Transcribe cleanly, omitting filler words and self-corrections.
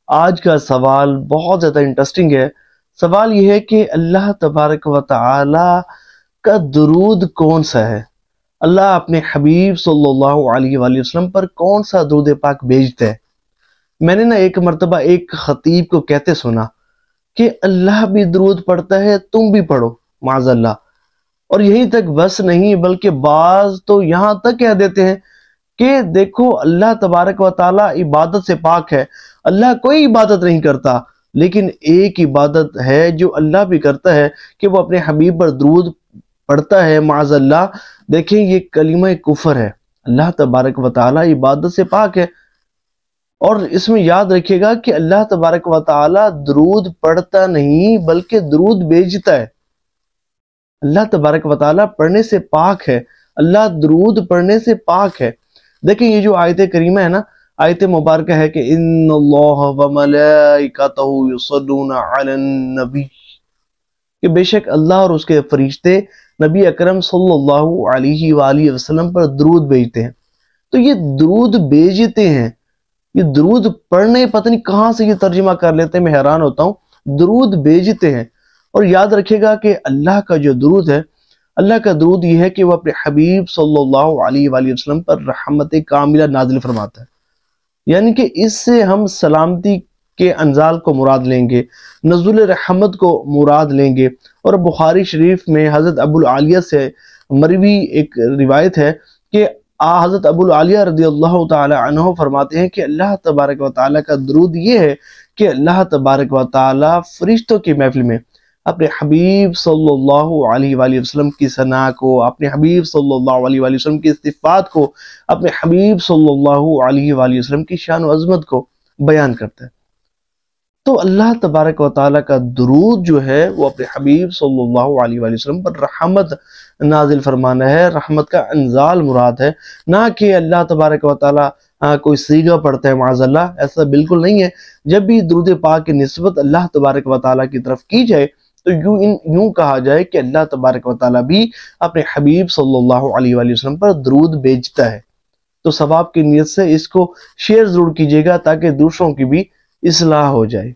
آج کا سوال بہت زیادہ انٹرسٹنگ ہے۔ سوال یہ ہے کہ اللہ تبارک و تعالی کا درود کون سا ہے؟ اللہ اپنے حبیب صلی اللہ علیہ وآلہ وسلم پر کون سا درود پاک بھیجتا ہے؟ میں نے ایک مرتبہ ایک خطیب کو کہتے سنا کہ اللہ بھی درود پڑھتا ہے، تم بھی پڑھو معاذ اللہ۔ اور یہیں تک بس نہیں، بلکہ بعض تو یہاں تک کہہ دیتے ہیں کہ دیکھو اللہ تبارک و تعالی عبادت سے پاک ہے، اللہ کوئی عبادت نہیں کرتا، لیکن ایک عبادت ہے جو اللہ بھی کرتا ہے کہ وہ اپنے حبیب پر درود پڑھتا ہے معاذ اللہ۔ دیکھیں یہ کلمہ کفر ہے۔ اللہ تبارک و تعالی عبادت سے پاک ہے، اور اس میں یاد رکھیے گا کہ اللہ تبارک و تعالی درود پڑھتا نہیں بلکہ درود بھیجتا ہے۔ اللہ تبارک و تعالی پڑھنے سے پاک ہے، اللہ درود پڑھنے سے پاک ہے۔ دیکھیں یہ جو آیت کریمہ ہے نا، آیت مبارکہ ہے کہ ان اللہ وملائکتہ یصلون علی النبی، کہ بے شک اللہ اور اس کے فرشتے نبی اکرم صلی اللہ علیہ وآلہ وسلم پر درود بھیجتے ہیں۔ تو یہ درود بھیجتے ہیں، یہ درود پڑھنے پتہ نہیں کہاں سے یہ ترجمہ کر لیتے ہیں، میں حیران ہوتا ہوں۔ درود بھیجتے ہیں، اور یاد رکھے گا کہ اللہ کا جو درود ہے، اللہ کا درود یہ ہے کہ وہ اپنے حبیب صلی اللہ علیہ وآلہ وسلم پر رحمت کاملہ نازل فرماتا ہے، یعنی کہ اس سے ہم سلامتی کے انزال کو مراد لیں گے، نزول رحمت کو مراد لیں گے۔ اور بخاری شریف میں حضرت ابو العالیہ سے مروی ایک روایت ہے کہ حضرت ابو العالیہ رضی اللہ تعالی عنہ فرماتے ہیں کہ اللہ تبارک و تعالی کا درود یہ ہے کہ اللہ تبارک و تعالی فرشتوں کی محفل میں اپنے حبیب صلی اللہ علیہ وآلہ وسلم کی ثنا کو، اپنے حبیب صلی اللہ علیہ وآلہ وسلم کی صفات کو، اپنے حبیب صلی اللہ علیہ وآلہ وسلم کی شان و عظمت کو بیان کرتا ہے۔ تو اللہ تبارک و تعالی کا درود جو ہے وہ اپنے حبیب صلی اللہ علیہ وآلہ وسلم پر رحمت نازل فرمانا ہے، رحمت کا انزال مراد ہے، نہ کہ اللہ تبارک و تعالی کوئی صیغہ پڑھتا ہے معاذ اللہ، ایسا بالکل نہیں ہے۔ جب بھی درود پاک کی نسبت اللہ تبارک و تعالی کی طرف کی جائے تو یوں کہا جائے کہ اللہ تبارک و تعالی بھی اپنے حبیب صلی اللہ علیہ وآلہ وسلم پر درود بھیجتا ہے۔ تو ثواب کی نیت سے اس کو شیئر ضرور کیجیے گا تاکہ دوسروں کی بھی اصلاح ہو جائے۔